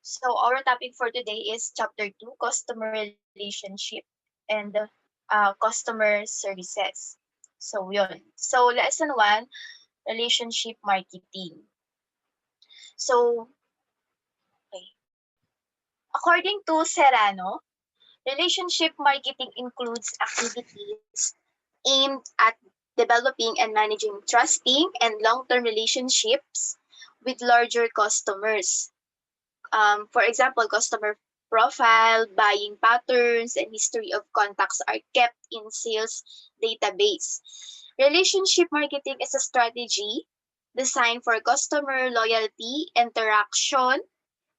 So our topic for today is chapter 2, customer relationship and customer services. So yun. So lesson 1, relationship marketing. So okay. According to Serrano, relationship marketing includes activities aimed at developing and managing trusting and long-term relationships with larger customers. For example, customer profile, buying patterns, and history of contacts are kept in sales database. Relationship marketing is a strategy designed for customer loyalty, interaction,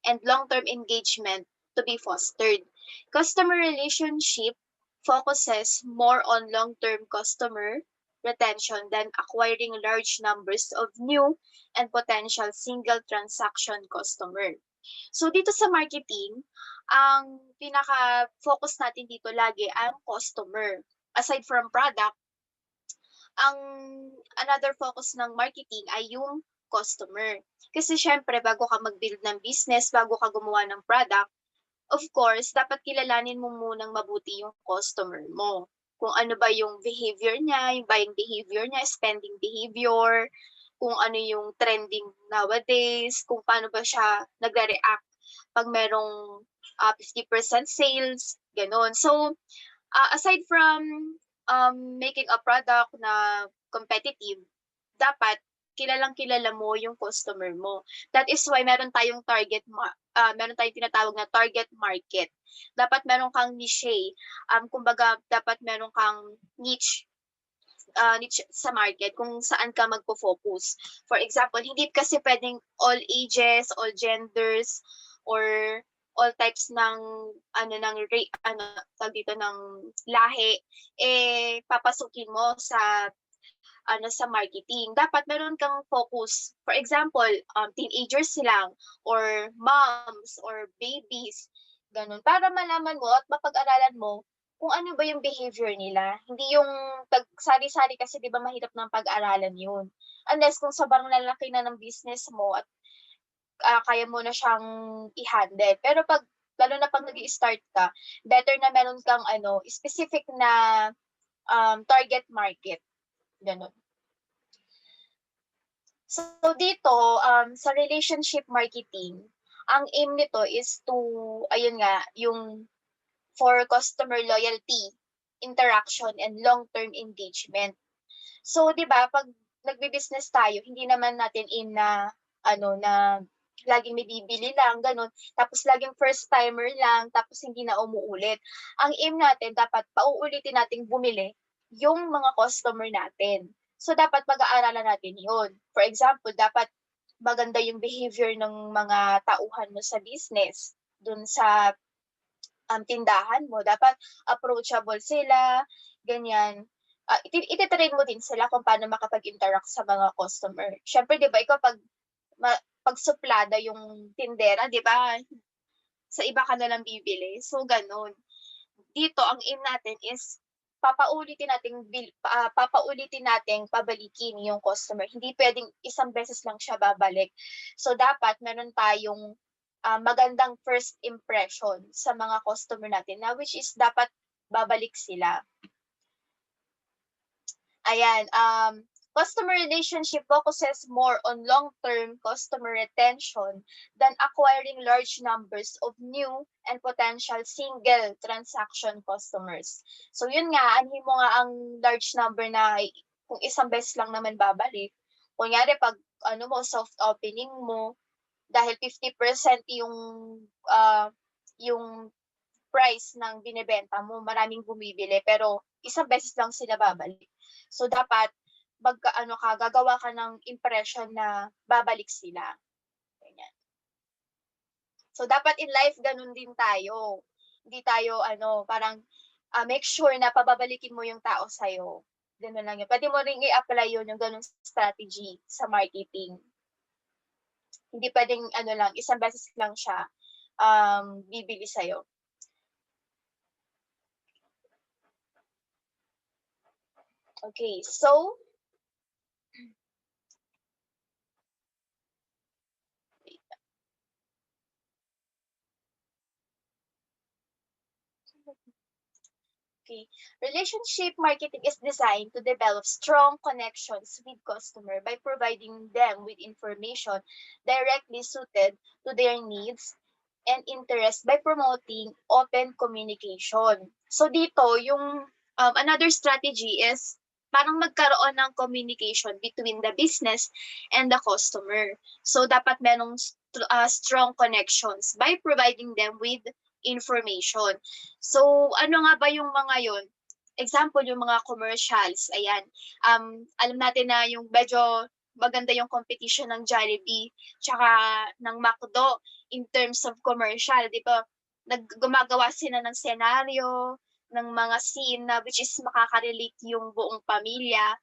and long-term engagement to be fostered. Customer relationship focuses more on long-term customer retention than acquiring large numbers of new and potential single transaction customer. So dito sa marketing, ang pinaka-focus natin dito lagi ang customer. Aside from product, ang another focus ng marketing ay yung customer. Kasi syempre bago ka mag-build ng business, bago ka gumawa ng product, of course, dapat kilalanin mo munang mabuti yung customer mo. Kung ano ba yung behavior niya, yung buying behavior niya, spending behavior, kung ano yung trending nowadays, kung paano ba siya nagre-react pag merong 50% sales, gano'n. So, aside from making a product na competitive, dapat kilalang-kilala mo yung customer mo. That is why meron tayong meron tayong tinatawag na target market. Dapat meron kang niche. Kumbaga dapat meron kang niche sa market kung saan ka magfo-focus. For example, hindi kasi puwedeng all ages, all genders, or all types ng tawag dito, ng lahi, papasukin mo sa marketing. Dapat meron kang focus. For example, teenagers lang or moms or babies, gano'n. Para malaman mo at mapag-aralan mo kung ano ba yung behavior nila. Hindi yung sari-sari kasi 'di ba mahirap ng pag-aralan yun. Unless kung sobrang lalaki na ng business mo at, kaya mo na siyang i-handle. Pero 'pag lalo na 'pag nag-i-start ka, better na meron kang specific na, target market, gano'n. So dito, sa relationship marketing, ang aim nito is to ayun nga, yung for customer loyalty, interaction, and long-term engagement. So 'di ba 'pag nagbi-business tayo, hindi naman natin aim na na laging may bibili lang gano'n, tapos laging first timer lang, tapos hindi na umuulit. Ang aim natin dapat pauulitin nating bumili yung mga customer natin. So dapat pag-aaralan natin 'yun. For example, dapat maganda yung behavior ng mga tauhan mo sa business, dun sa, tindahan mo. Dapat approachable sila, ganyan. Iti-train mo din sila kung paano makapag-interact sa mga customer. Siyempre 'di ba ikaw 'pag suplada yung tindera 'di ba, sa iba ka nalang bibili, so gano'n. Dito ang aim natin is papaulitin nating pabalikin yung customer, hindi puwedeng isang beses lang siya babalik. So dapat meron tayong, magandang first impression sa mga customer natin na which is dapat babalik sila. Ayan, customer relationship focuses more on long-term customer retention than acquiring large numbers of new and potential single transaction customers. So yun nga, anhin mo nga ang large number na kung isang beses lang naman babalik. Kunyari 'pag soft opening mo, dahil 50% yung price ng binebenta mo, maraming bumibili pero isang beses lang sila babalik. So dapat gagawa ka ng impression na babalik sila, ganyan. So dapat in life gano'n din tayo. Hindi tayo parang, make sure na pababalikin mo yung tao sa'yo, gano'n lang yun. Puwede mo ring i-apply yun yung gano'ng strategy sa marketing. Hindi puwedeng lang, isang beses lang siya, bibili sa'yo. Okay, so Okay. Relationship marketing is designed to develop strong connections with customer by providing them with information directly suited to their needs and interests by promoting open communication. So dito, yung another strategy is parang magkaroon ng communication between the business and the customer. So dapat merong strong connections by providing them with information. So, ano nga ba yung mga yun? Example, yung mga commercials, ayan. Alam natin na yung medyo maganda yung competition ng Jollibee tsaka ng McDo in terms of commercial, di ba? Gumagawa sila ng senaryo, ng mga scene na which is makaka-relate yung buong pamilya,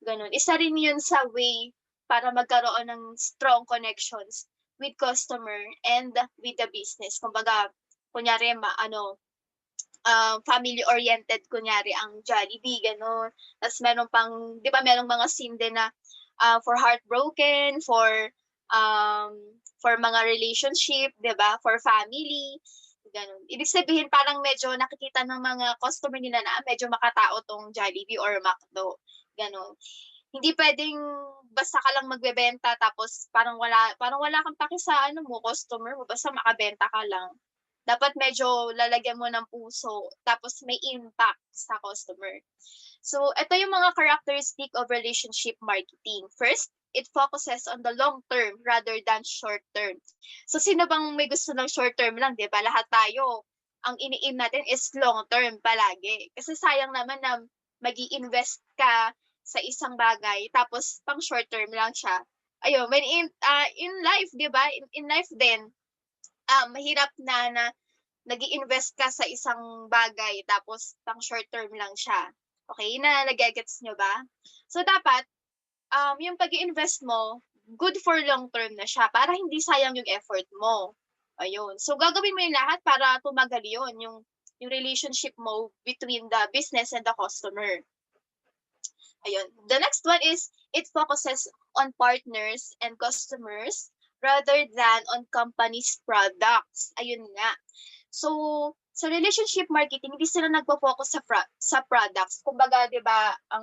ganun. Isa rin yun sa way para magkaroon ng strong connections with customer and with the business. Kumbaga, kunyari family-oriented kunyari ang Jollibee, gano'n. Ta's meron pang 'di ba merong mga scene din na, for heartbroken, for mga relationship, 'di ba, for family, gano'n. Ibig sabihin parang medyo nakikita ng mga customer nila na medyo makatao 'tong Jollibee or McDo, gano'n. Hindi puwedeng basta ka lang magbebenta tapos parang wala kang pake sa ano mo, customer mo, basta makabenta ka lang. Dapat medyo lalagyan mo ng puso tapos may impact sa customer. So, ito yung mga characteristic of relationship marketing. First, it focuses on the long term rather than short term. So, sino bang may gusto ng short term lang, 'di ba? Lahat tayo, ang ini-aim natin is long term palagi. Kasi sayang naman na mag-i-invest ka sa isang bagay tapos pang short term lang siya. Ayun, in life, 'di ba? In life din, mahirap na nag-i-invest ka sa isang bagay tapos pang short term lang siya. Okay, na nage-gets niyo ba? So dapat, yung pag-i-invest mo, good for long term na siya para hindi sayang yung effort mo. Ayun. So gagawin mo yung lahat para tumagal yun, yung relationship mo between the business and the customer. Ayun. The next one is it focuses on partners and customers rather than on company's products. Ayun nga. So, sa relationship marketing, hindi sila nagfo-focus sa products. Kumbaga, 'di ba, ang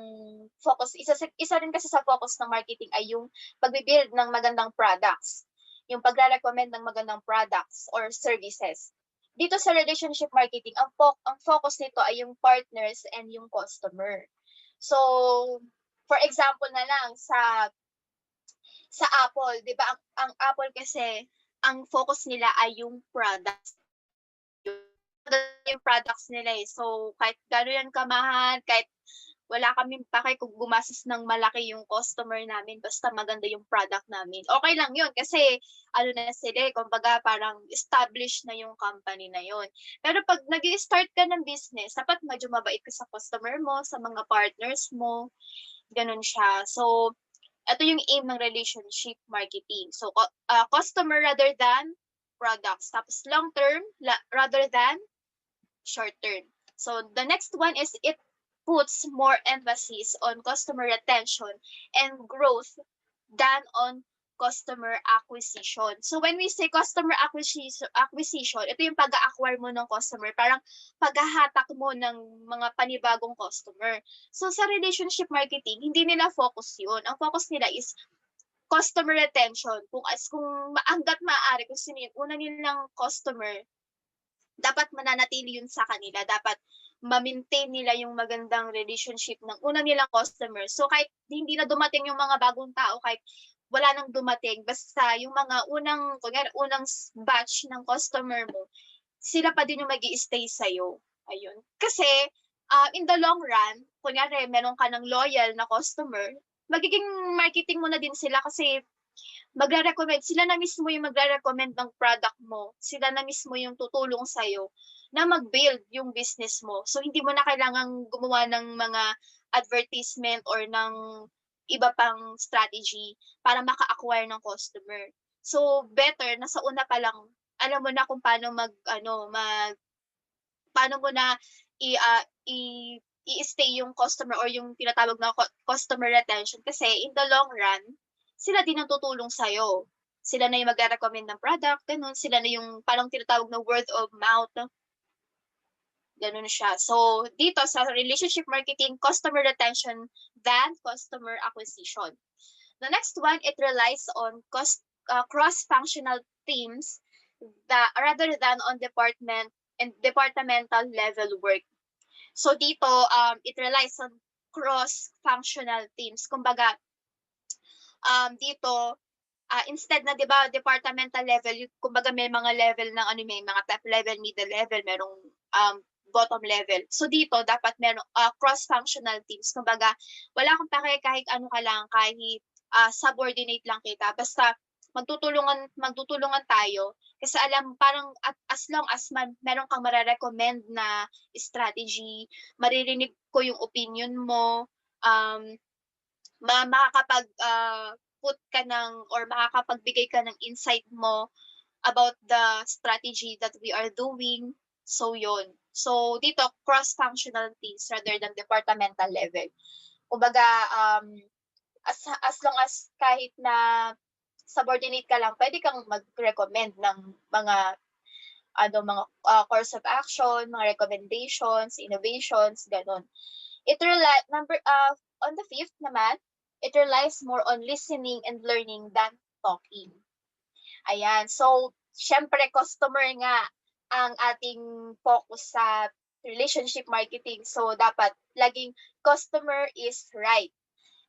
focus isa rin kasi sa focus ng marketing ay yung pagbi-build ng magandang products, yung pagre-recommend ng magandang products or services. Dito sa relationship marketing, ang focus nito ay yung partners and yung customer. So, for example na lang sa Apple, 'di ba, ang Apple kasi ang focus nila ay yung products. Yung products nila, eh. So, kahit gaano yan kamahal, kahit wala kaming pake kung gumastos ng malaki yung customer namin basta maganda yung product namin. Okey lang yun kasi ano na sila, eh, kumbaga parang established na yung company na yun. Pero 'pag nag-i-start ka ng business dapat medyo mabait ka sa customer mo, sa mga partners mo, gano'n siya. So, eto yung aim ng relationship marketing. So, customer rather than products, tapos long term rather than short term. So the next one is it puts more emphasis on customer retention and growth than on customer acquisition. So when we say customer acquisition, ito yung pag-a-acquire mo ng customer, parang paghahatak mo ng mga panibagong customer. So sa relationship marketing, hindi nila focus yun. Ang focus nila is customer retention. Kung hangga't maaari, kung sino yung una nilang customer, dapat mananatili yun sa kanila. Dapat ma-maintain nila yung magandang relationship ng una nilang customer. So kahit hindi na dumating yung mga bagong tao, kahit wala nang dumating, basta yung mga unang batch ng customer mo, sila pa din yung mag-i-stay sa'yo. Ayun. Kasi, in the long run, kunyari meron ka ng loyal na customer, magiging marketing mo na din sila kasi magre-recommend sila na mismo yung magre-recommend ng product mo, sila na mismo yung tutulong sa'yo na mag-build yung business mo. So, hindi mo na kailangang gumawa ng mga advertisement or ng iba pang strategy para maka-acquire ng customer. So, better na sa una pa lang alam mo na kung paano mo na i ah, i i-stay yung customer or yung tinatawag na customer retention kasi in the long run, sila din ang tutulong sa'yo. Sila na yung magre-recommend ng product, gano'n. Sila na yung parang tinatawag na word of mouth. Ganun siya. So, dito sa relationship marketing, customer retention than customer acquisition. The next one, it relies on cross-functional teams that rather than on department and departmental level work. So dito, it relies on cross-functional teams. Kumbaga, dito, instead na 'di ba departmental level, kumbaga may mga level ng ano, may mga top level, middle level, merong bottom level. So dito dapat merong cross-functional teams. Kumbaga wala akong pake kahit ano ka lang, kahit subordinate lang kita, basta magtutulungan tayo kasi alam parang at as long as meron kang mare-recommend na strategy, maririnig ko yung opinion mo, um, makakapag put ka ng or makakapagbigay ka ng insight mo about the strategy that we are doing. So yun. So dito cross-functional teams rather than departmental level. Kumbaga as long as kahit na subordinate ka lang, pwede kang mag-recommend ng mga course of action, mga recommendations, innovations, ganun. On the fifth naman, it relies more on listening and learning than talking. Ayan. So, syempre customer nga ang ating focus sa relationship marketing. So, dapat laging customer is right.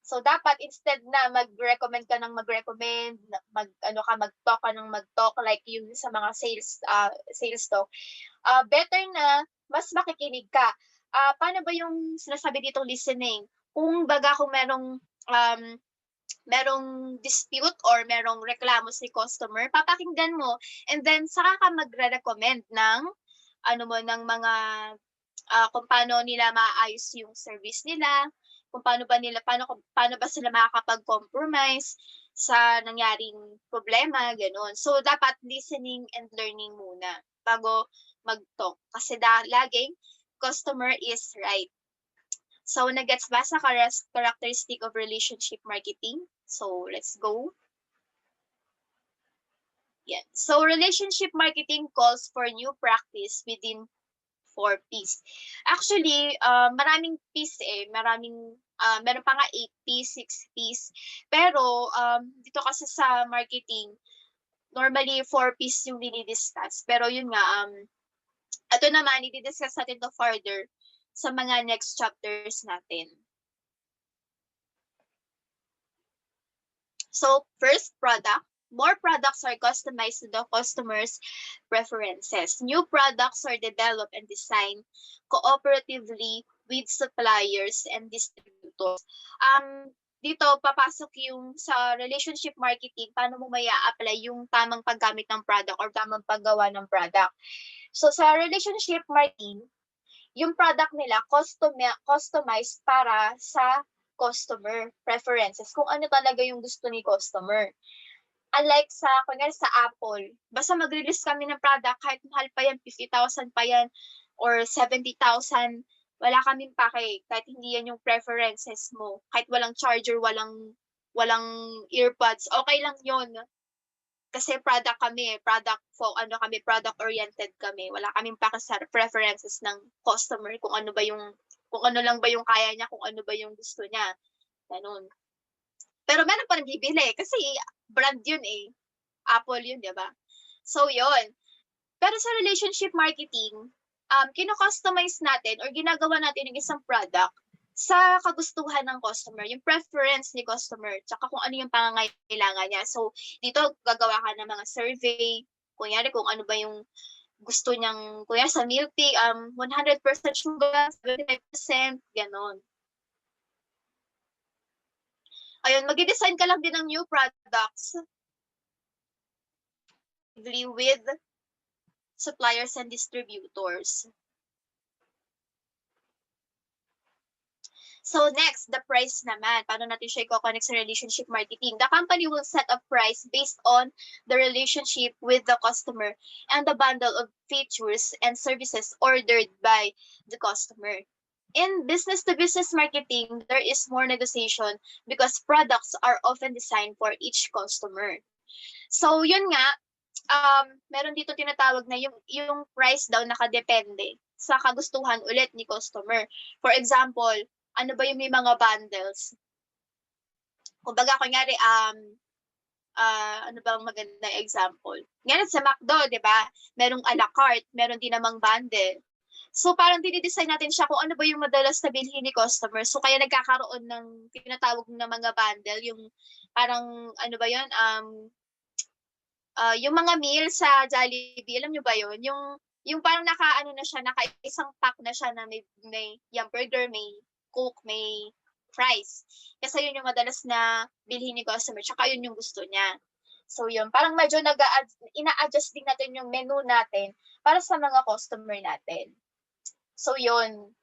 So, dapat instead na mag-recommend ka ng mag-recommend, mag-talk ka ng mag-talk like yung sa mga sales talk, better na mas makikinig ka. Paano ba yung sinasabi dito listening? Kung merong dispute or merong reklamo si customer, papakinggan mo and then saka ka magre-recommend ng ng mga kung paano nila maayos yung service nila, kung paano ba sila makakapag-compromise sa nangyaring problema, gano'n. So dapat listening and learning muna bago mag-talk kasi laging customer is right. So, nagets ba sa characteristic of relationship marketing? So, let's go. Yan. So, relationship marketing calls for new practice within 4 Ps. Actually, maraming Ps meron pa nga 8 Ps, 6 Ps. Pero, dito kasi sa marketing, normally 4 Ps yung dinidiscuss. Pero yun nga, ito naman, i-discuss natin to further sa mga next chapters natin. So, first, product. More products are customized to the customer's preferences. New products are developed and designed cooperatively with suppliers and distributors. Dito, papasok yung sa relationship marketing, paano mo maya apply yung tamang paggamit ng product or tamang paggawa ng product. So, sa relationship marketing, yung product nila customized para sa customer preferences, kung ano talaga yung gusto ni customer. Unlike kunyari sa Apple, basta mag-release kami ng product, kahit mahal pa yan, 50,000 pa yan, or 70,000, wala kaming pake, kahit hindi yan yung preferences mo, kahit walang charger, walang earbuds, okay lang yon. Kasi product oriented kami. Wala kaming pake sa preferences ng customer kung ano lang ba yung kaya niya, kung ano ba yung gusto niya. Ganun. Pero meron pa nagbibili kasi brand yun eh. Apple yun, 'di ba? So yun. Pero sa relationship marketing, kino-customize natin or ginagawa natin yung isang product sa kagustuhan ng customer, yung preference ni customer, tsaka kung ano yung pangangailangan niya. So, dito gagawa ka ng mga survey, kunyari kung ano ba yung gusto niyang, kunyari sa milk tea, 100% sugar, 75%, ganon. Ayun, mag-design ka lang din ng new products with suppliers and distributors. So next, the price naman. Paano natin siya i-connect sa relationship marketing? The company will set a price based on the relationship with the customer and the bundle of features and services ordered by the customer. In business-to-business marketing, there is more negotiation because products are often designed for each customer. So yun nga, meron dito tinatawag na yung price daw nakadepende. sa kagustuhan ulit ni customer. For example, ano ba yung may mga bundles? Kumbaga kunyari, ano bang magandang example? Ngayon sa McDo, 'di ba? Merong à la carte, meron din namang bundle. So parang dine-design natin siya kung ano ba yung madalas na bilhin ni customer. So kaya nagkakaroon ng tinatawag na mga bundle, yung parang ano ba 'yun, yung mga meal sa Jollibee, alam niyo ba 'yun? Yung parang naka-ano na siya, naka-isang pack na siya na may yung burger, may Coke, may fries. Kasi 'yun yung madalas na bilhin ni customer, tsaka 'yun yung gusto niya. So 'yun, parang medyo ina-adjust din natin yung menu natin para sa mga customer natin. So 'yun.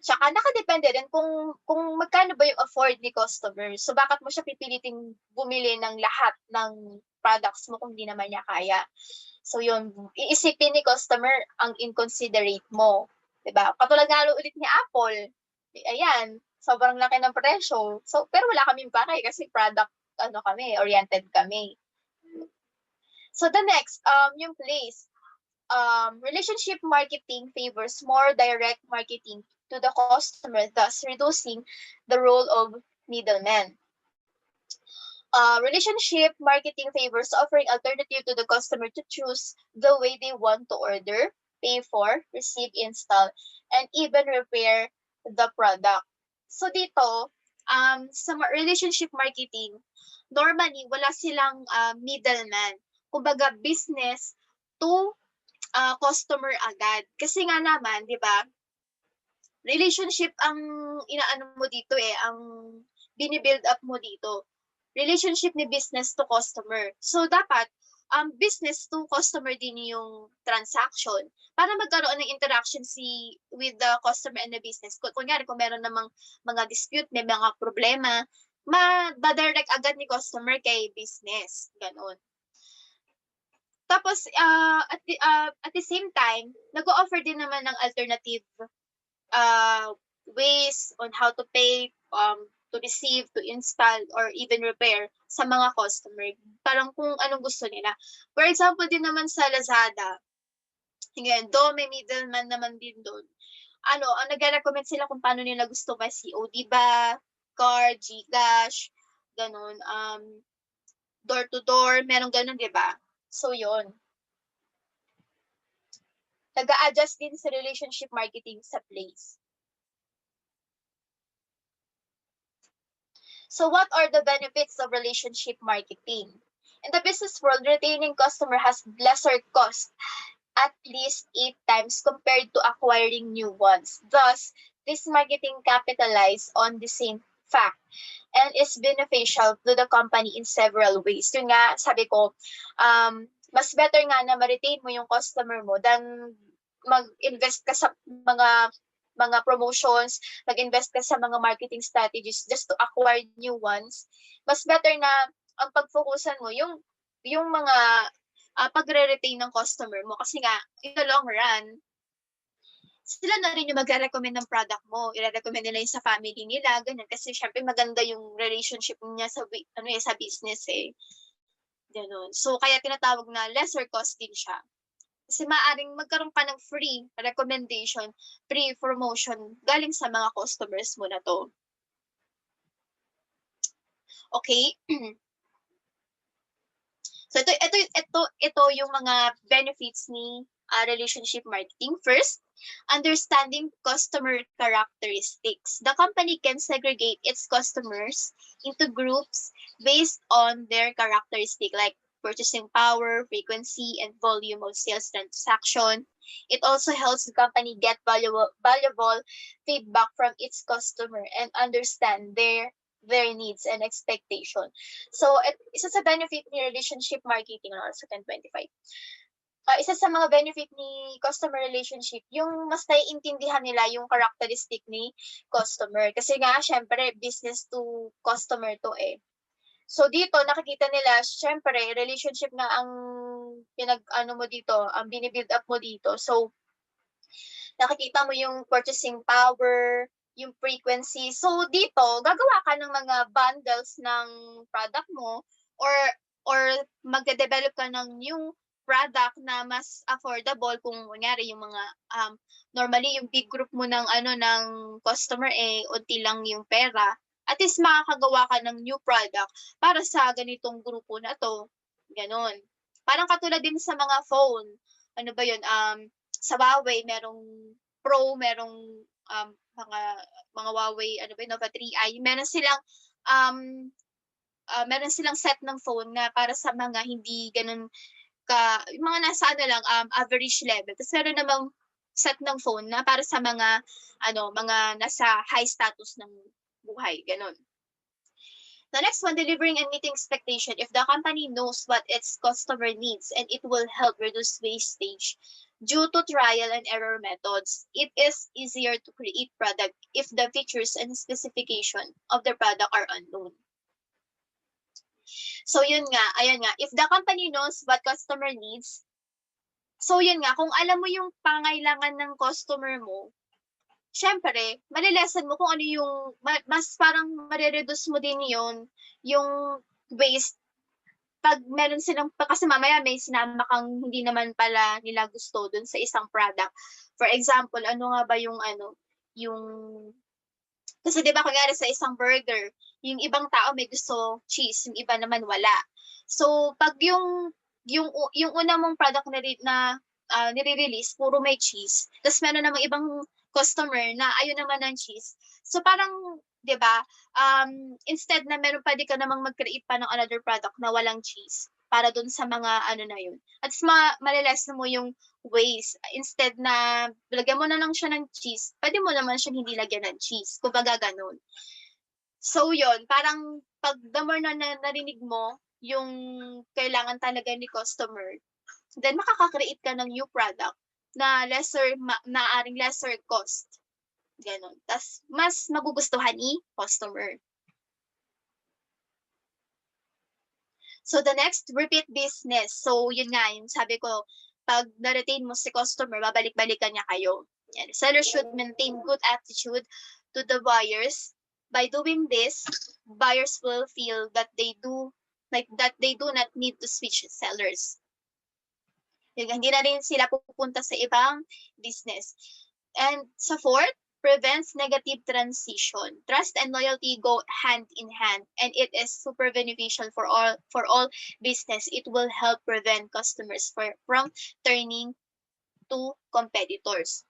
Tsaka nakadepende din kung magkano ba yung afford ni customer. So bakit mo siya pipiliting bumili ng lahat ng products mo kung di naman niya kaya. So yun, iisipin ni customer ang inconsiderate mo, 'di ba? Katulad nga ulit ni Apple. Ayan, sobrang laki ng presyo. So pero wala kaming pake kasi product ano kami, oriented kami. So the next, yung place. Relationship marketing favors more direct marketing to the customer, thus reducing the role of middlemen. Relationship marketing favors offering alternative to the customer to choose the way they want to order, pay for, receive, install, and even repair the product. So dito, sa relationship marketing, normally wala silang middleman. Kumbaga business to customer agad. Kasi nga naman, 'di ba? Relationship ang inaano mo dito ang bini-build up mo dito. Relationship ni business to customer. So dapat business to customer din yung transaction para magkaroon ng interaction with the customer and the business. Kunyari kung meron namang mga dispute, may mga problema, ma-direct agad ni customer kay business, gano'n. Tapos, at the same time, nag-o-offer din naman ng alternative ways on how to pay, to receive, to install, or even repair sa mga customer. Parang kung anong gusto nila. For example din naman sa Lazada, ngayon, though may middleman naman din doon, ang nagre-recommend sila kung paano nila gusto ba, COD ba, card, GCash, gano'n, door to door, merong gano'n, 'di ba? So 'yun. Nag-a-adjust din sa relationship marketing sa place. So what are the benefits of relationship marketing? In the business world, retaining customer has lesser cost, at least 8 times compared to acquiring new ones. Thus, this marketing capitalize on the same fact and is beneficial to the company in several ways. Yun nga, sabi ko, mas better nga na ma-retain mo yung customer mo than mag-invest ka sa mga promotions, mag-invest ka sa mga marketing strategies just to acquire new ones. Mas better na ang pag-focusan mo yung mga pagre-retain ng customer mo kasi nga in the long run, sila na rin yung magre-recommend ng product mo. Ire-recommend nila yun sa family nila, ganyan. Kasi syempre maganda yung relationship niya sa business Gano'n. So kaya tinatawag na lesser cost din siya. Kasi maaaring magkaroon ka ng free recommendation, free promotion galing sa mga customers mo na 'to. Okay? So ito yung mga benefits ni relationship marketing. First, understanding customer characteristics. The company can segregate its customers into groups based on their characteristic like purchasing power, frequency, and volume of sales transaction. It also helps the company get valuable feedback from its customer and understand their needs and expectation. So, isa sa benefit ni relationship marketing, sa 1025. Isa sa mga benefit ni customer relationship, yung mas naiintindihan nila yung characteristic ni customer. Kasi nga, syempre, business to customer to So, dito, nakikita nila, syempre, relationship nga ang mo dito, ang binibuild up mo dito. So, nakikita mo yung purchasing power, yung frequency. So dito, gagawa ka ng mga bundles ng product mo or magde-develop ka ng new product na mas affordable kung kunyari yung mga normally yung big group mo ng ng customer unti lang yung pera, at least makakagawa ka ng new product para sa ganitong grupo na 'to, gano'n. Parang katulad din sa mga phone, ano ba 'yun, sa Huawei merong Pro, merong mga Huawei ano ba 'yun, Nova 3i, meron silang set ng phone na para sa mga hindi gano'n yung mga nasa lang, average level. Tapos meron namang set ng phone na para sa mga mga nasa high status ng buhay, gano'n. The next one, delivering and meeting expectation. If the company knows what its customer needs and it will help reduce wastage due to trial and error methods, it is easier to create product if the features and specification of the product are unknown. So yun nga, ayan nga, if the company knows what customer needs, so yun nga, kung alam mo yung pangailangan ng customer mo, siyempre, male-lessen mo kung ano yung, mas parang mare-reduce mo din yun, yung waste, pag meron silang, kasi mamaya may sinama kang hindi naman pala nila gusto dun sa isang product. For example, ano nga ba yung yung, kasi 'di ba kunyari sa isang burger, yung ibang tao may gusto cheese, yung iba naman wala. So, pag yung una mong product na nire-release puro may cheese, ta's meron namang ibang customer na ayaw naman ng cheese. So, parang 'di ba, instead na meron puwede ka namang mag-create pa ng another product na walang cheese para dun sa mga na yun, at male-lessen mo yung waste. Instead na lagyan mo na lang siya ng cheese, puwede mo naman siyang hindi lagyan ng cheese, kumbaga gano'n. So yun, parang 'pag the more na narinig mo yung kailangan talaga ni customer, then makaka-create ka ng new product na maaaring lesser cost, gano'n. Ta's mas magugustuhan ni customer. So the next, repeat business. So yun nga, yung sabi ko, 'pag na-retain mo si customer, babalik-balikan niya kayo. Yan. Sellers should maintain good attitude to the buyers. By doing this, buyers will feel that they do not need to switch sellers. Yun, hindi na rin sila pupunta sa ibang business. And sa fourth, prevents negative transition. Trust and loyalty go hand in hand, and it is super beneficial for all business. It will help prevent customers from turning to competitors.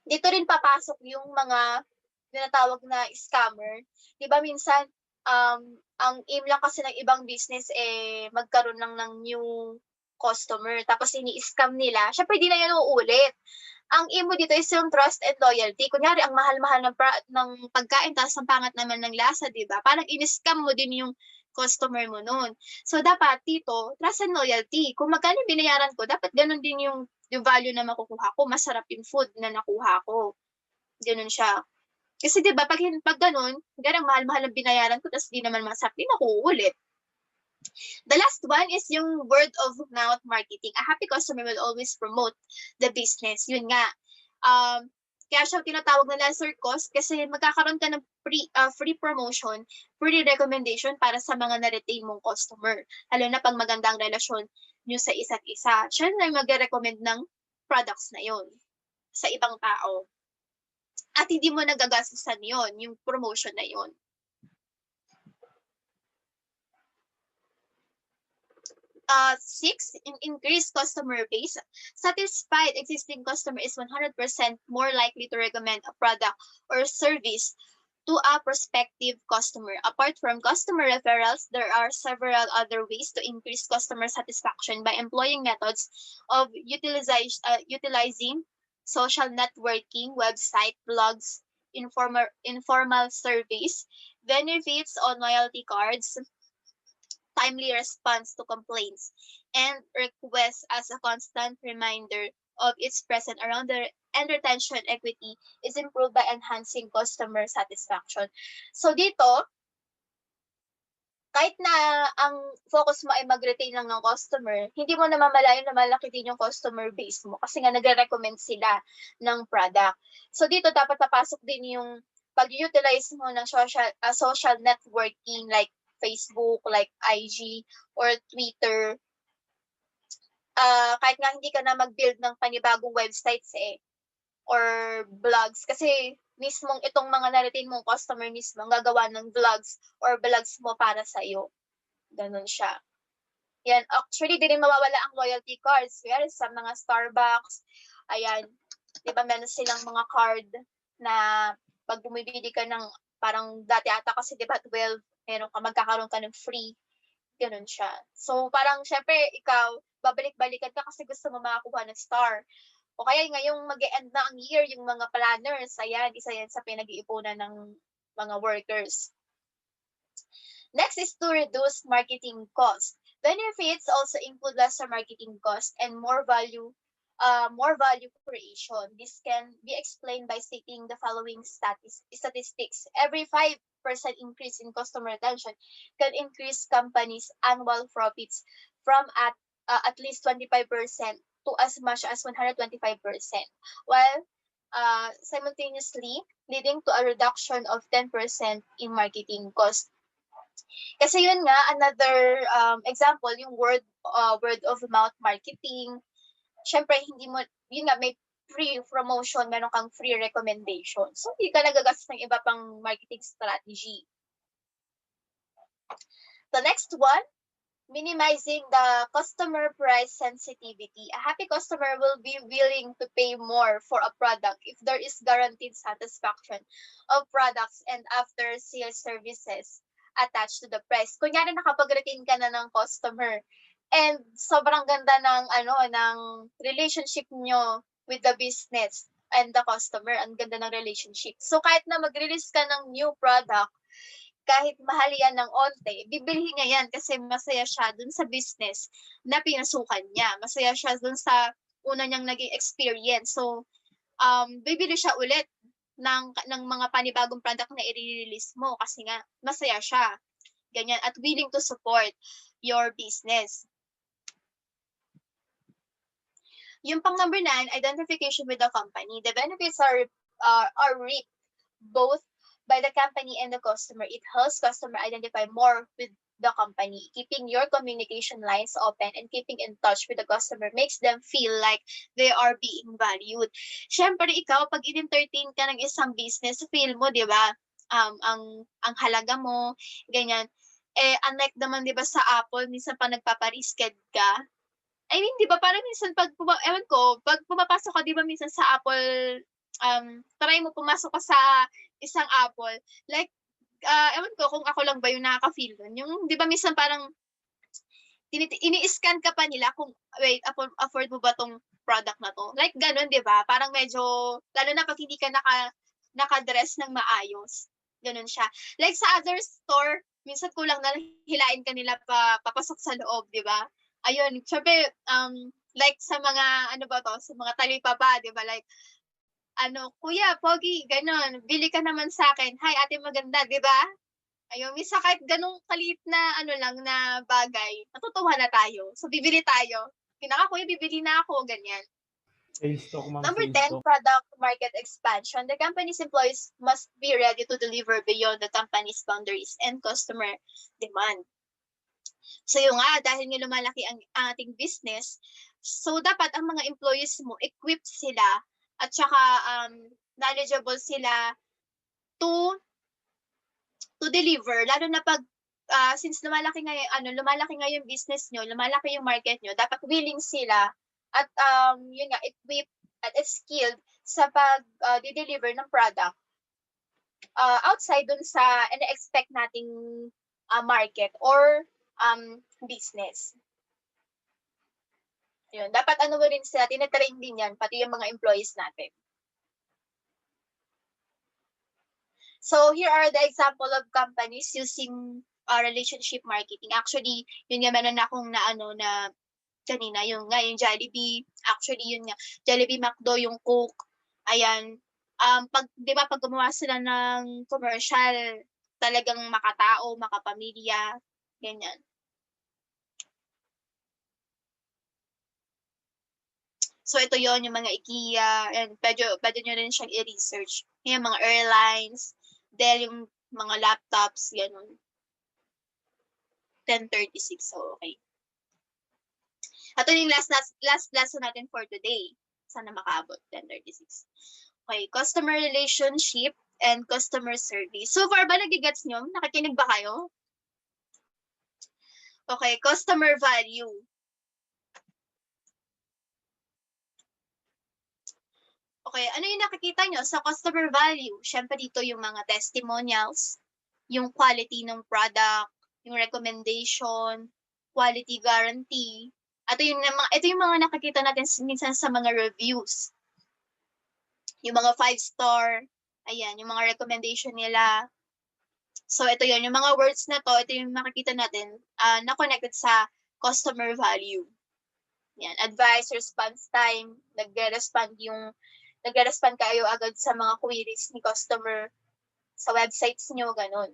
Dito rin papasok yung mga tinatawag na scammer. 'Di ba minsan ang aim lang kasi ng ibang business magkaroon lang ng new customer, tapos ini-scam nila. Syempre 'di na 'yan uulit. Ang aim mo dito is yung trust and loyalty. Kunyari ang mahal-mahal ng pagkain tapos ang pangat naman ng lasa, 'di ba? Parang ini-scam mo din yung customer mo nun. So dapat dito, trust and loyalty. Kung magkano binayaran ko, dapat gano'n din yung value na makukuha ko, masarap yung food na nakuha ko. Gano'n siya. Kasi 'di ba 'pag gano'n, kunyari ang mahal-mahal ng binayaran ko tapos 'di naman masarap, 'di na ako uulit. The last one is yung word of mouth marketing. A happy customer will always promote the business. Yun nga. Kaya siya tinatawag na lesser cost kasi magkakaroon ka ng free promotion, free recommendation para sa mga na-retain mong customer. Lalo na pag maganda ang relasyon nyo sa isa't isa. Siya na mag-recommend ng products na yon sa ibang tao. At hindi mo nagagastusan yon yung promotion na yon. Six, increase customer base. Satisfied existing customer is 100% more likely to recommend a product or service to a prospective customer. Apart from customer referrals, there are several other ways to increase customer satisfaction by employing methods of utilizing social networking, website, blogs, informal surveys, benefits on loyalty cards, timely response to complaints, and requests as a constant reminder of its presence around and retention equity is improved by enhancing customer satisfaction. So dito, kahit na ang focus mo ay mag-retain lang ng customer, hindi mo namamalayan na malaki din yung customer base mo kasi nga nagre-recommend sila ng product. So dito dapat papasok din yung pag-utilize mo ng social networking like Facebook, like IG, or Twitter, kahit nga hindi ka na mag-build ng panibagong websites or blogs, kasi mismong itong mga na-retain mong customer mismo ang gagawa ng vlogs or blogs mo para sa'yo. Ganun siya. Yan, actually, di rin mawawala ang loyalty cards. Kaya sa mga Starbucks, ayan, di ba meron silang mga card na pag bumibili ka ng, parang dati ata kasi di ba 12, magkakaroon ka ng free. Ganun siya. So, parang syempre, ikaw, babalik-balikan ka kasi gusto mo makakuha ng star. O kaya ngayong mag-e-end na ang year, yung mga planners, ayan, isa yan sa pinag-iipunan ng mga workers. Next is to reduce marketing cost. Benefits also include lesser marketing cost and more value creation. This can be explained by stating the following statistics. Every 5% increase in customer retention can increase companies' annual profits from at least 25% to as much as 125%, while simultaneously leading to a reduction of 10% in marketing cost. Kasi yun nga, another example, yung word of mouth marketing. Syempre, hindi mo, yun nga, may free promotion, meron kang free recommendation. So, hindi ka nagagastos ng iba pang marketing strategy. The next one, minimizing the customer price sensitivity. A happy customer will be willing to pay more for a product if there is guaranteed satisfaction of products and after-sales services attached to the price. Kunyari nakapag-retain ka na ng customer and sobrang ganda ng relationship nyo with the business and the customer, ang ganda ng relationship. So kahit na mag-release ka ng new product, kahit mahal yan ng onte, bibilhin niya yan kasi masaya siya dun sa business na pinasukan niya. Masaya siya dun sa una niyang naging experience. So, bibili siya ulit ng mga panibagong product na i-release mo kasi nga masaya siya. Ganyan. At willing to support your business. Yung pang number 9, identification with the company. The benefits are reaped both by the company and the customer. It helps customer identify more with the company. Keeping your communication lines open and keeping in touch with the customer makes them feel like they are being valued. Syempre, ikaw, pag in-entertain ka ng isang business, feel mo, di ba, ang halaga mo, ganyan. Unlike naman, di ba, sa Apple, minsan pa nagpaparisked ka, I mean, di ba, parang minsan pag pumapasok ka, di ba, minsan sa Apple, try mo pumasok ka sa isang Apple, like, ewan ko kung ako lang ba yung nakaka-feel nun, yung, di ba, minsan parang, ini-scan ka pa nila kung, wait, afford mo ba tong product na to? Like, ganun, di ba? Parang medyo, lalo na pag hindi ka naka-dress ng maayos. Ganun siya. Like, sa other store, minsan kulang na hilain ka nila papasok sa loob, di ba? Ayun, syempre, like sa mga, sa mga talipapa, di ba? Like, kuya, pogi, gano'n, bili ka naman sa akin. Hi, ate maganda, di ba? Ayun, minsan kahit ganung kaliit na, na bagay, natutuwa na tayo. So, bibili tayo. Kuya, bibili na ako, ganyan. Sales talk, ma'am. Number Sales 10, talk. product market expansion. The company's employees must be ready to deliver beyond the company's boundaries and customer demand. So yung dahil nga lumalaki ang ating business, so dapat ang mga employees mo, equipped sila at saka knowledgeable sila to deliver, lalo na pag since lumalaki nga yung business nyo, lumalaki yung market nyo, dapat willing sila at yun nga, equipped at skilled sa pag deliver ng product outside dun sa ina-expect nating market or business. Yun, dapat mo rin sila, tinatrain din yan, pati yung mga employees natin. So here are the example of companies using relationship marketing. Actually, yun nga meron akong na kanina, yung Jollibee. Actually, yun nga, Jollibee, McDo, yung Coke. Ayan. Di ba, pag gumawa sila ng commercial, talagang makatao, makapamilya, ganyan. So, ito yon yung mga IKEA, and pwede nyo rin siyang i-research. Yung mga airlines, Dell, yung mga laptops, gano'n. 1036, so okay. Ito yung last lesson natin for today. Sana makaabot 10:36. Okay, customer relationship and customer service. So far ba nagigets nyo? Nakikinig ba kayo? Okay, customer value. Okay, ano yung nakikita nyo sa customer value? Siyempre dito yung mga testimonials, yung quality ng product, yung recommendation, quality guarantee. Ito yung mga nakikita natin minsan sa mga reviews. Yung mga 5-star, ayan, yung mga recommendation nila. So ito yun, yung mga words na to, ito yung makikita natin na connected sa customer value. Yan, advice, response time, nagre-respond kayo agad sa mga queries ni customer sa websites nyo, ganun.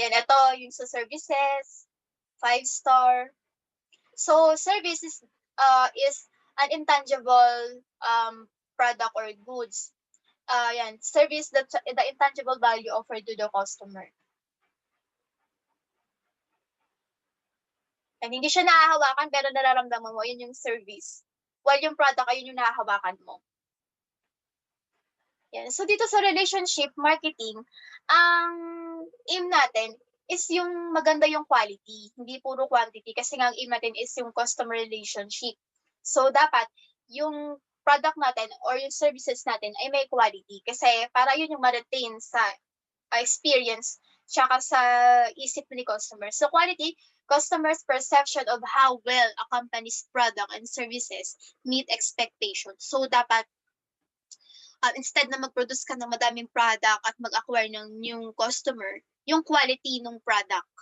Yan, ito yung sa services, 5-star. So, service is an intangible product or goods. Yan, service, the intangible value offered to the customer. And hindi siya nahahawakan pero nararamdaman mo, yun yung service. While yung product, ayun yung nahahawakan mo. Yan. So dito sa relationship marketing, ang aim natin is yung maganda yung quality, hindi puro quantity. Kasi nga ang aim natin is yung customer relationship. So dapat yung product natin or yung services natin ay may quality. Kasi para yun yung ma-retain sa experience tsaka sa isip ni customer. So quality, customers' perception of how well a company's product and services meet expectations. So dapat instead na mag-produce ka ng madaming product at mag-acquire ng new customer, yung quality ng product.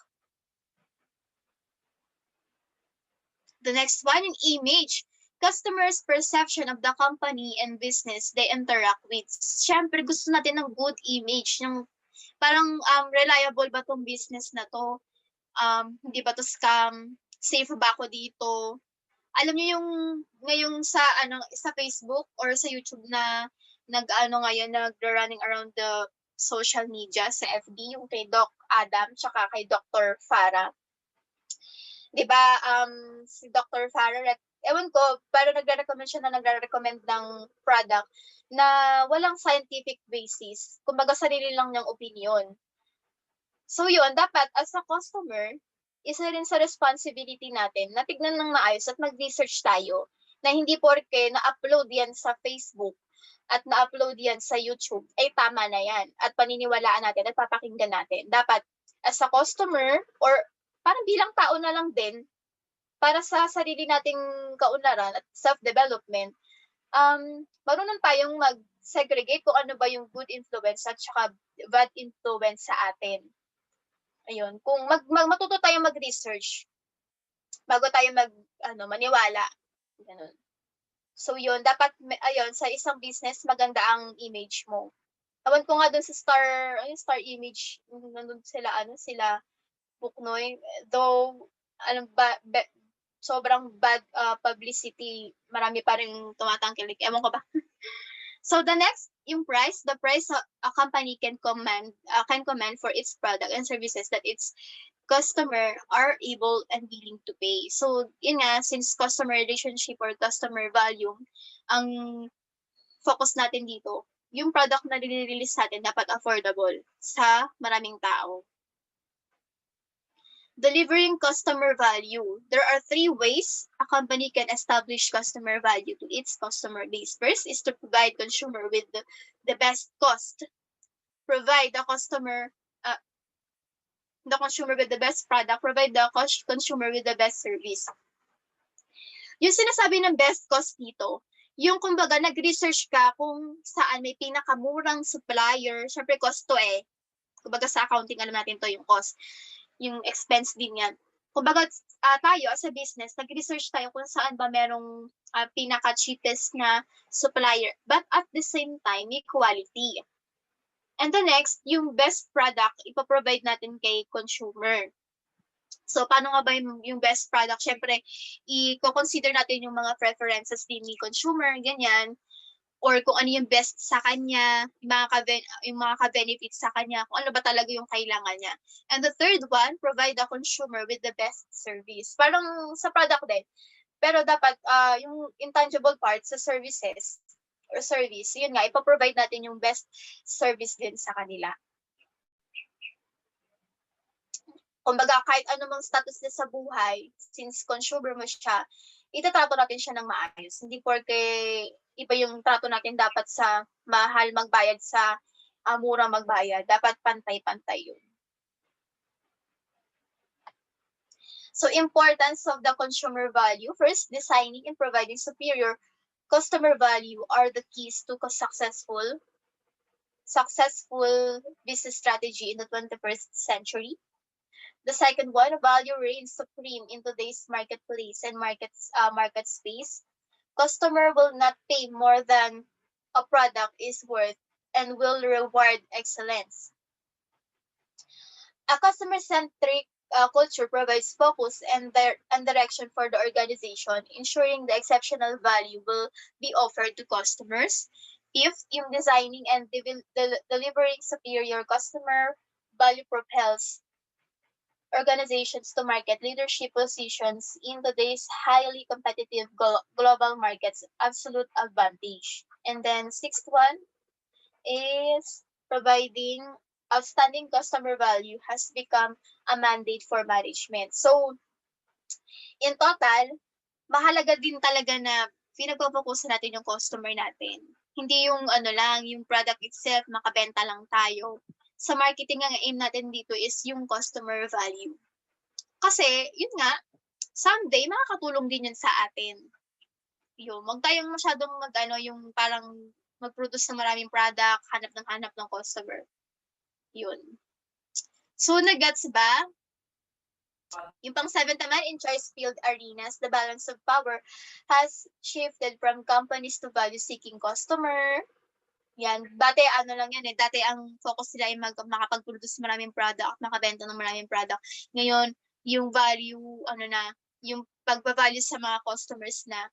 The next one, yung image. Customers' perception of the company and business they interact with. Siyempre, gusto natin ng good image, yung parang reliable ba tong business na to? Hindi ba to scam? Safe ba ako dito? Alam niyo yung ngayong sa Facebook or sa YouTube na ngayon nag-running around the social media sa FB yung kay Doc Adam tsaka kay Dr. Farah. 'Di ba si Dr. Farah ewan ko pero nagre-recommend ng product na walang scientific basis. Kumbaga sarili lang niyang opinion. So yun, dapat as a customer, isa rin sa responsibility natin na tignan ng maayos at mag-research tayo na hindi porke na-upload yan sa Facebook at na-upload yan sa YouTube, ay tama na yan at paniniwalaan natin at papakinggan natin. Dapat as a customer or parang bilang tao na lang din para sa sarili nating kaunlaran at self-development, marunong tayong mag-segregate kung ano ba yung good influence at saka bad influence sa atin. Ayun, kung matuto tayong mag-research bago tayo maniwala. Ganun. So yun, dapat ayun sa isang business maganda ang image mo. Awan ko nga doon sa star image, nandun sila Buknoy, though sobrang bad publicity, marami pa ring tumatangkilik. Ewan ko ba? So the next, yung price, the price a company can command for its product and services that its customer are able and willing to pay. So yun nga, since customer relationship or customer value, ang focus natin dito, yung product na nire-release natin dapat affordable sa maraming tao. Delivering customer value. There are 3 ways a company can establish customer value to its customer base. First is to provide consumer with the best cost. Provide the consumer with the best product. Provide the consumer with the best service. Yung sinasabi ng best cost dito, yung kumbaga nag-research ka kung saan may pinakamurang supplier. Syempre cost to Kumbaga sa accounting alam natin to yung cost. Yung expense din yan. Kumbaga tayo as a business, nag-research tayo kung saan ba merong pinaka-cheapest na supplier. But at the same time, may quality. And the next, yung best product, ipoprovide natin kay consumer. So, paano nga ba yung best product? Siyempre, i-consider natin yung mga preferences din ni consumer, ganyan. Or kung ano yung best sa kanya, yung mga ka-benefits sa kanya, kung ano ba talaga yung kailangan niya. And the third one, provide the consumer with the best service. Parang sa product din, Pero dapat yung intangible parts sa services or service, yun nga, ipoprovide natin yung best service din sa kanila. Kumbaga, kahit anumang status niya sa buhay, since consumer mo siya, itatrato natin siya ng maayos. Hindi porke iba yung trato natin dapat sa mahal magbayad sa mura magbayad. Dapat pantay-pantay yun. So, importance of the consumer value. First, designing and providing superior customer value are the keys to successful business strategy in the 21st century. The second one, value reigns supreme in today's marketplace and market space. Customer will not pay more than a product is worth and will reward excellence. A customer-centric culture provides focus and direction for the organization, ensuring the exceptional value will be offered to customers. Fifth, in designing and delivering superior customer value propels organizations to market leadership positions in today's highly competitive global markets, absolute advantage. And then sixth one is providing outstanding customer value has become a mandate for management. So, in total, mahalaga din talaga na pinagpo-focusan natin yung customer natin. Hindi yung ano lang, yung product itself, makabenta lang tayo. Sa marketing, ang aim natin dito is yung customer value. Kasi, yun nga, someday, makakatulong din yun sa atin. Yun, huwag tayong masyadong yung parang mag-produce ng maraming product, hanap ng customer. Yun. So, nag-gets ba? Yung pang-7 naman, in choice-filled arenas, the balance of power has shifted from companies to value-seeking customer. Yan. Dati, lang yan eh. Dati, ang focus nila ay makapag-produce maraming product, makabenta ng maraming product. Ngayon, yung value, yung pagbavalue sa mga customers na.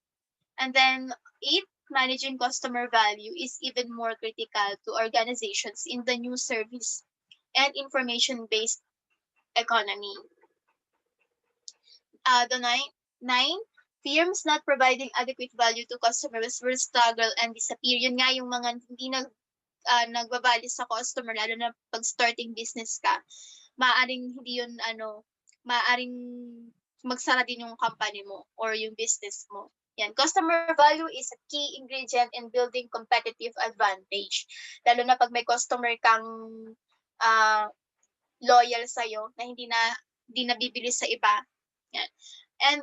And then, 8, managing customer value is even more critical to organizations in the new service and information-based economy. The 9, firms not providing adequate value to customers will struggle and disappear. Yun nga yung mga hindi nagbabalance sa customer, lalo na pag starting business ka, maaring hindi yun, maaring magsara din yung company mo or yung business mo. Yan, customer value is a key ingredient in building competitive advantage. Lalo na pag may customer kang loyal sa'yo na hindi na bibili sa iba. Yan. And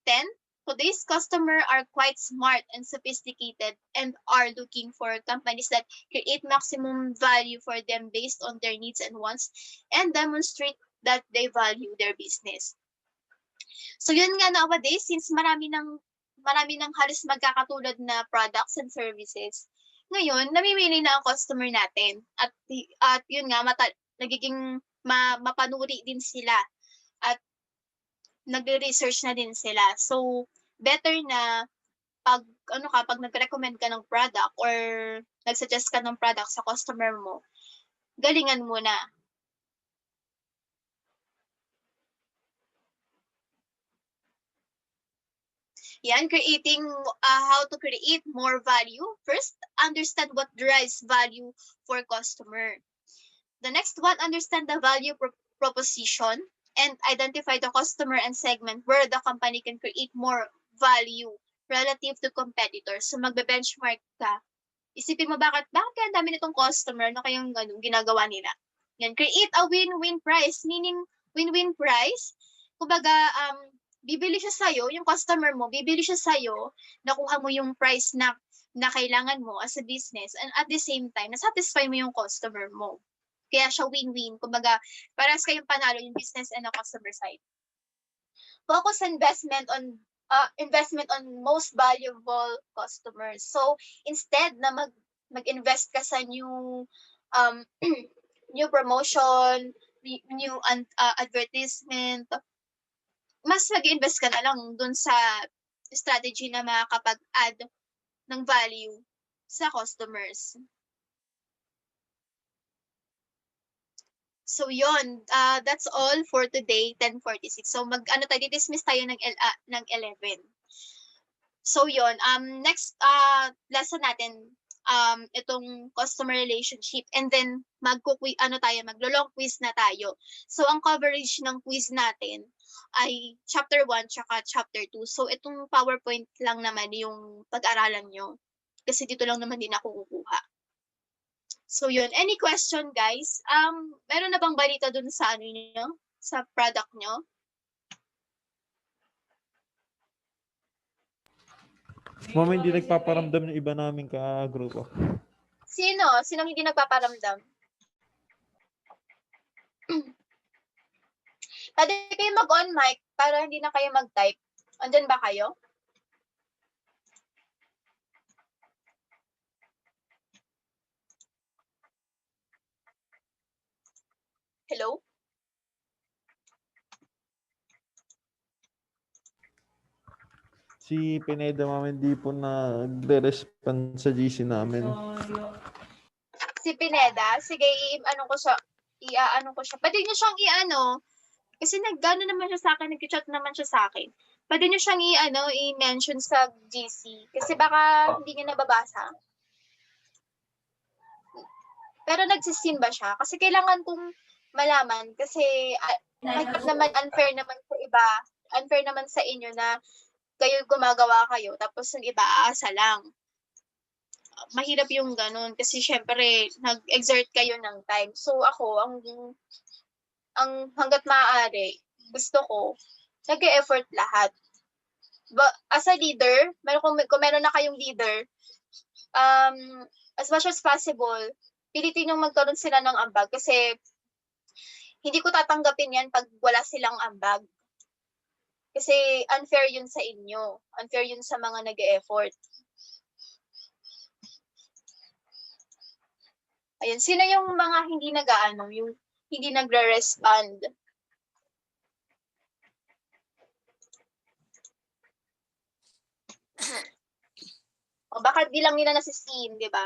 10, today's customers are quite smart and sophisticated and are looking for companies that create maximum value for them based on their needs and wants and demonstrate that they value their business. So yun nga, nowadays, since marami ng halos magkakatulad na products and services, ngayon, namimili na ang customer natin. At yun nga, nagiging mapanuri din sila. At nagre-research na din sila. So, better na pag nag-recommend ka ng product or nag-suggest ka ng product sa customer mo, galingan mo na. Yan, how to create more value. First, understand what drives value for customer. The next one, understand the value proposition and identify the customer and segment where the company can create more value relative to competitors. So, magbe-benchmark ka. Isipin mo bakit kaya ang dami nitong customer, ano kayong ginagawa nila. Yan, create a win-win price, meaning win-win price. Kumbaga, bibili siya sa'yo, yung customer mo, bibili siya sa'yo, nakuha mo yung price na kailangan mo as a business, and at the same time, nasatisfy mo yung customer mo. Kaya siya win-win. Kumbaga, parehas kayong panalo yung business and the customer side. Focus investment on most valuable customers. So, instead na mag-invest ka sa new new promotion, new advertisement, mas mag-invest ka na lang dun sa strategy na makakapag-add ng value sa customers. So yon, that's all for today, 10:46. So ano tayo, dismiss tayo ng 11. So yon, next lesson natin itong customer relationship, and then maglo-long quiz na tayo. So ang coverage ng quiz natin ay chapter 1 tsaka chapter 2. So itong PowerPoint lang naman yung pag-aralan nyo. Kasi dito lang naman din ako kukuha. So yun, any question guys? Meron na bang balita dun sa ano niyo? Sa product nyo? Mama, hindi nagpaparamdam yung iba namin ka-grupo. Sino? Sinong hindi nagpaparamdam? Pwede kayo mag-on mic para hindi na kayo mag-type. Andyan ba kayo? Hello? Si Pineda, mama, hindi po nagre-respond sa GC namin. Si Pineda? Sige, i-ano ko siya. Pwede niyo siyang i-ano, kasi nag-ano naman siya sa akin, nag-chat naman siya sa akin. Pwede niyo siyang i-mention sa GC. Kasi baka hindi niya nababasa. Pero nagsisim ba siya? Kasi kailangan kong malaman. Kasi mahirap naman, unfair naman sa iba. Unfair naman sa inyo na kayo gumagawa kayo, tapos yung iba aasa lang. Mahirap yung ganun. Kasi syempre, nag-exert kayo ng time. So ako, ang hanggat maaari, gusto ko, nag-e-effort lahat. As a leader, kung meron na kayong leader, as much as possible, pilitin yung magkaroon sila ng ambag kasi hindi ko tatanggapin yan pag wala silang ambag. Kasi unfair yun sa inyo. Unfair yun sa mga nag-e-effort. Ayun, sino yung mga hindi yung hindi nagre-respond? O baka di lang nila nasi-scene, di ba?